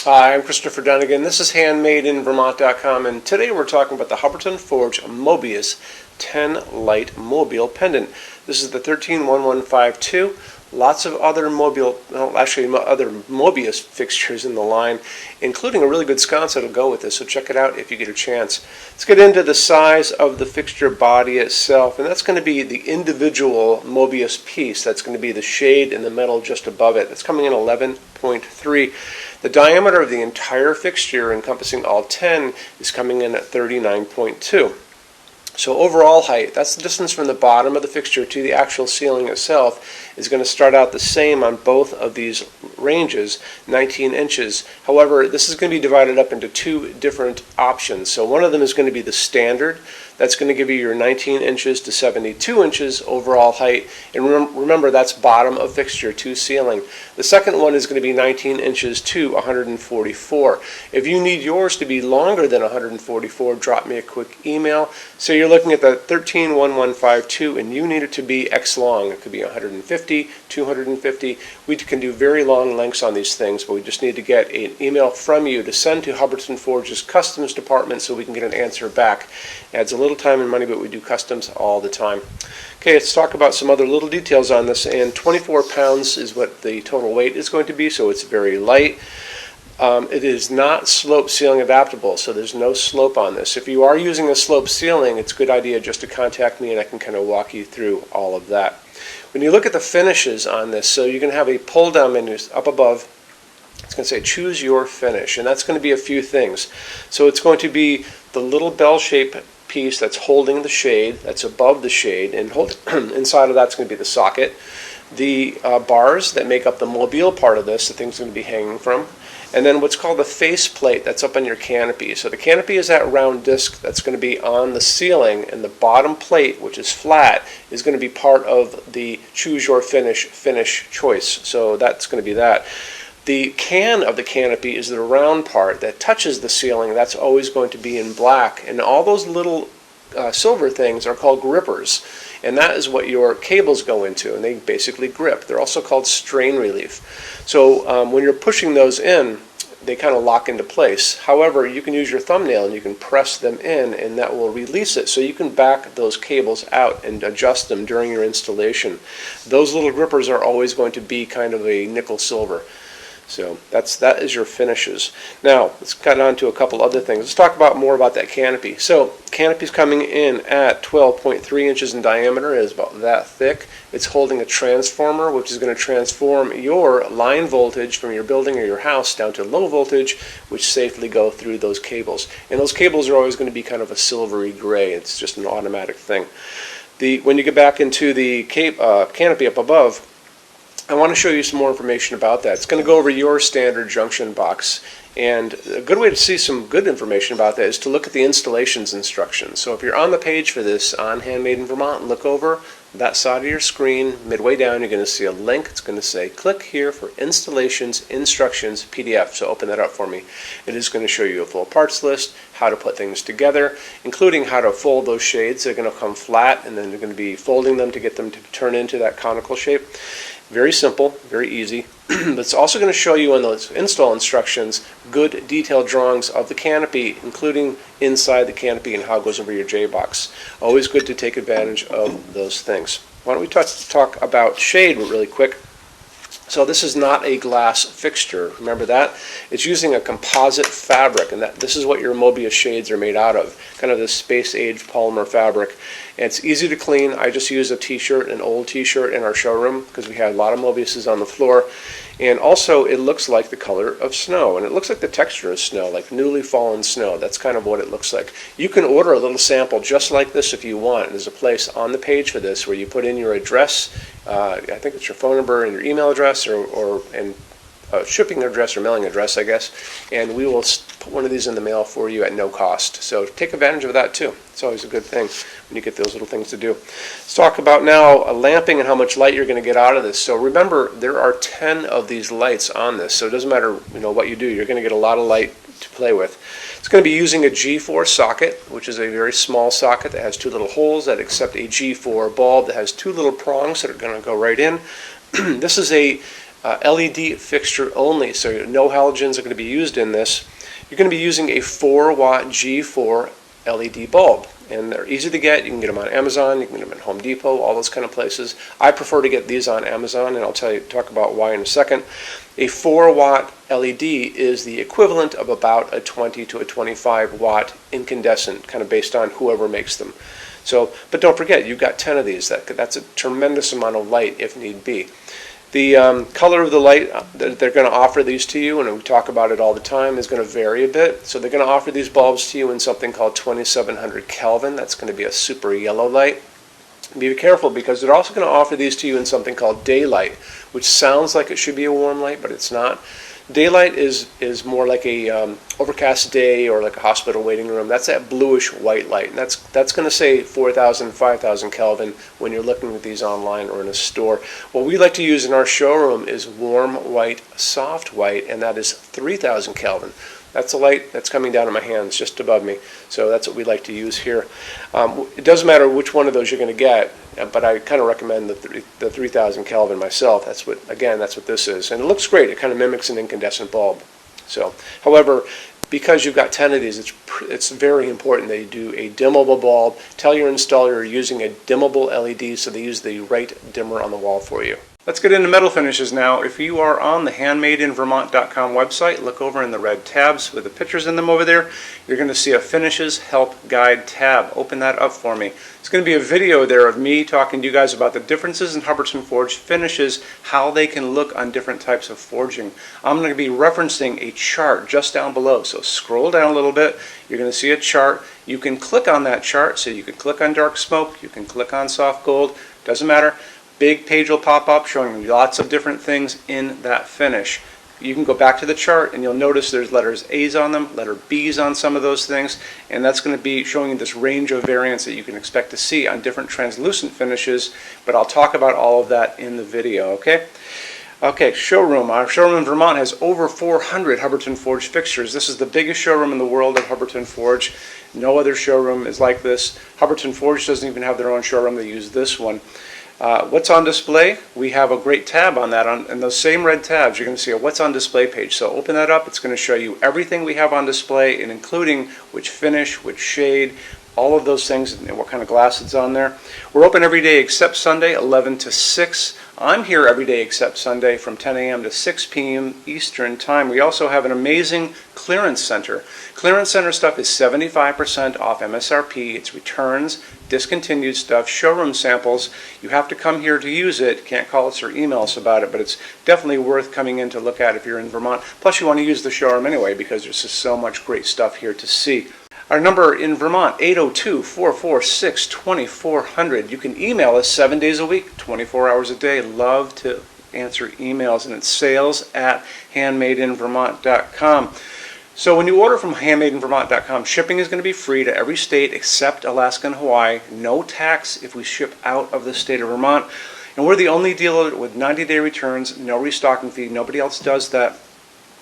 Hi, I'm Christopher Dunnigan. This is HandmadeInVermont.com, and today we're talking about the Hubbardton Forge Mobius 10 light mobile pendant. This is the 131152. Lots of other other Mobius fixtures in the line, including a really good sconce that'll go with this, so check it out if you get a chance. Let's get into the size of the fixture body itself, and that's going to be the individual Mobius piece. That's going to be the shade and the metal just above it. That's coming in 11.3. The diameter of the entire fixture, encompassing all 10, is coming in at 39.2. So overall height, that's the distance from the bottom of the fixture to the actual ceiling itself, is going to start out the same on both of these ranges, 19 inches. However, this is going to be divided up into two different options. So one of them is going to be the standard. That's going to give you your 19 inches to 72 inches overall height. And remember, that's bottom of fixture to ceiling. The second one is going to be 19 inches to 144. If you need yours to be longer than 144, drop me a quick email. So you're looking at the 131152 and you need it to be X long. It could be 150, 250. We can do very long lengths on these things, but we just need to get an email from you to send to Hubbardton Forge's customs department so we can get an answer back. Adds a little time and money, but we do customs all the time. Okay, let's talk about some other little details on this. And 24 pounds is what the total weight is going to be, so it's very light. It is not slope ceiling adaptable, so there's no slope on this. If you are using a slope ceiling, it's a good idea just to contact me and I can kind of walk you through all of that. When you look at the finishes on this, so you're going to have a pull down menu up above. It's going to say choose your finish, and that's going to be a few things. So it's going to be the little bell-shaped piece that's holding the shade, that's above the shade, and inside of that's going to be the socket. The bars that make up the mobile part of this, the thing's going to be hanging from. And then what's called the face plate that's up on your canopy. So the canopy is that round disc that's going to be on the ceiling, and the bottom plate, which is flat, is going to be part of the choose your finish choice. So that's going to be that. The can of the canopy is the round part that touches the ceiling. That's always going to be in black. And all those little silver things are called grippers. And that is what your cables go into, and they basically grip. They're also called strain relief. So when you're pushing those in, they kind of lock into place. However, you can use your thumbnail and you can press them in, and that will release it. So you can back those cables out and adjust them during your installation. Those little grippers are always going to be kind of a nickel silver. So that is your finishes. Now let's cut on to a couple other things. Let's talk about more about that canopy. So canopy's coming in at 12.3 inches in diameter. It is about that thick. It's holding a transformer, which is going to transform your line voltage from your building or your house down to low voltage, which safely go through those cables. And those cables are always going to be kind of a silvery gray. It's just an automatic thing. When you get back into the canopy up above, I want to show you some more information about that. It's going to go over your standard junction box, and a good way to see some good information about that is to look at the installations instructions. So if you're on the page for this on Handmade in Vermont, look over that side of your screen. Midway down, you're going to see a link. It's going to say click here for installations instructions PDF. So open that up for me. It is going to show you a full parts list, how to put things together, including how to fold those shades. They're going to come flat, and then you're going to be folding them to get them to turn into that conical shape. Very simple, very easy. But it's also going to show you in those install instructions good detailed drawings of the canopy, including inside the canopy and how it goes over your J-box. Always good to take advantage of those things. Why don't we talk about shade really quick. So this is not a glass fixture. Remember that? It's using a composite fabric, and this is what your Mobius shades are made out of, kind of this space-age polymer fabric. And it's easy to clean. I just use a t-shirt, an old t-shirt in our showroom, because we had a lot of Mobiuses on the floor. And also, it looks like the color of snow, and it looks like the texture of snow, like newly fallen snow. That's kind of what it looks like. You can order a little sample just like this if you want. There's a place on the page for this where you put in your address. I think it's your phone number and your email address, and shipping address or mailing address, I guess, and we will put one of these in the mail for you at no cost. So take advantage of that too. It's always a good thing when you get those little things to do. Let's talk about now lamping and how much light you're going to get out of this. So remember, there are 10 of these lights on this, so it doesn't matter what you do. You're going to get a lot of light to play with. It's going to be using a G4 socket, which is a very small socket that has two little holes that accept a G4 bulb that has two little prongs that are going to go right in. This is a LED fixture only, so no halogens are going to be used in this. You're going to be using a 4-watt G4 LED bulb, and they're easy to get. You can get them on Amazon, you can get them at Home Depot, all those kind of places. I prefer to get these on Amazon, and I'll talk about why in a second. A 4-watt LED is the equivalent of about a 20 to a 25-watt incandescent, kind of based on whoever makes them. So, but don't forget, you've got 10 of these. That's a tremendous amount of light if need be. The color of the light that they're going to offer these to you, and we talk about it all the time, is going to vary a bit. So they're going to offer these bulbs to you in something called 2700 Kelvin. That's going to be a super yellow light. Be careful, because they're also going to offer these to you in something called daylight, which sounds like it should be a warm light, but it's not. Daylight is more like a overcast day or like a hospital waiting room. That's that bluish white light, and that's going to say 4,000, 5,000 Kelvin when you're looking at these online or in a store. What we like to use in our showroom is warm white, soft white, and that is 3,000 Kelvin. That's the light that's coming down in my hands just above me. So that's what we like to use here. It doesn't matter which one of those you're going to get, but I kind of recommend the 3,000 Kelvin myself. That's what this is. And it looks great. It kind of mimics an incandescent bulb. So, however, because you've got 10 of these, it's very important that you do a dimmable bulb. Tell your installer you're using a dimmable LED so they use the right dimmer on the wall for you. Let's get into metal finishes now. If you are on the HandmadeInVermont.com website, look over in the red tabs with the pictures in them over there. You're going to see a Finishes Help Guide tab. Open that up for me. It's going to be a video there of me talking to you guys about the differences in Hubbardton forged finishes, how they can look on different types of forging. I'm going to be referencing a chart just down below. So scroll down a little bit. You're going to see a chart. You can click on that chart. So you can click on dark smoke. You can click on soft gold. Doesn't matter. Big page will pop up showing you lots of different things in that finish. You can go back to the chart and you'll notice there's letters A's on them, letter B's on some of those things, and that's going to be showing you this range of variants that you can expect to see on different translucent finishes, but I'll talk about all of that in the video, okay? Okay, showroom. Our showroom in Vermont has over 400 Hubbardton Forge fixtures. This is the biggest showroom in the world of Hubbardton Forge. No other showroom is like this. Hubbardton Forge doesn't even have their own showroom. They use this one. What's on display? We have a great tab on that. In those same red tabs, you're going to see a What's on Display page. So open that up. It's going to show you everything we have on display, and including which finish, which shade, all of those things, and what kind of glass it's on there. We're open every day except Sunday, 11 to 6. I'm here every day except Sunday from 10 a.m. to 6 p.m. Eastern Time. We also have an amazing clearance center. Clearance center stuff is 75% off MSRP. It's returns, discontinued stuff, showroom samples. You have to come here to use it. Can't call us or email us about it, but it's definitely worth coming in to look at if you're in Vermont. Plus you want to use the showroom anyway because there's just so much great stuff here to see. Our number in Vermont, 802-446-2400. You can email us 7 days a week, 24 hours a day. Love to answer emails, and it's sales@HandmadeInVermont.com. So when you order from HandmadeInVermont.com, shipping is going to be free to every state except Alaska and Hawaii. No tax if we ship out of the state of Vermont. And we're the only dealer with 90-day returns, no restocking fee. Nobody else does that.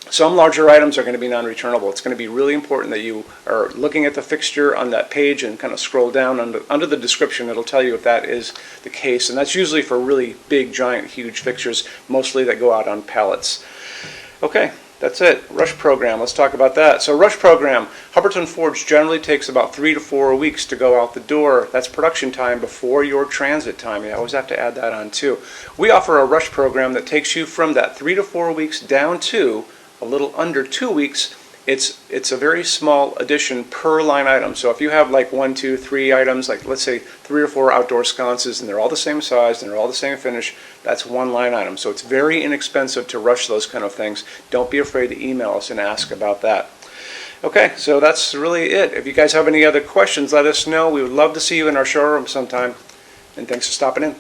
Some larger items are going to be non-returnable. It's going to be really important that you are looking at the fixture on that page and kind of scroll down under the description. It'll tell you if that is the case. And that's usually for really big, giant, huge fixtures, mostly that go out on pallets. Okay, that's it. Rush program. Let's talk about that. So rush program, Hubbardton Forge generally takes about 3 to 4 weeks to go out the door. That's production time before your transit time. You always have to add that on too. We offer a rush program that takes you from that 3 to 4 weeks down to a little under 2 weeks. It's a very small addition per line item. So if you have like 1, 2, 3 items, like let's say 3 or 4 outdoor sconces, and they're all the same size and they're all the same finish, that's one line item. So it's very inexpensive to rush those kind of things. Don't be afraid to email us and ask about that. Okay, so that's really it. If you guys have any other questions, let us know. We would love to see you in our showroom sometime. And thanks for stopping in.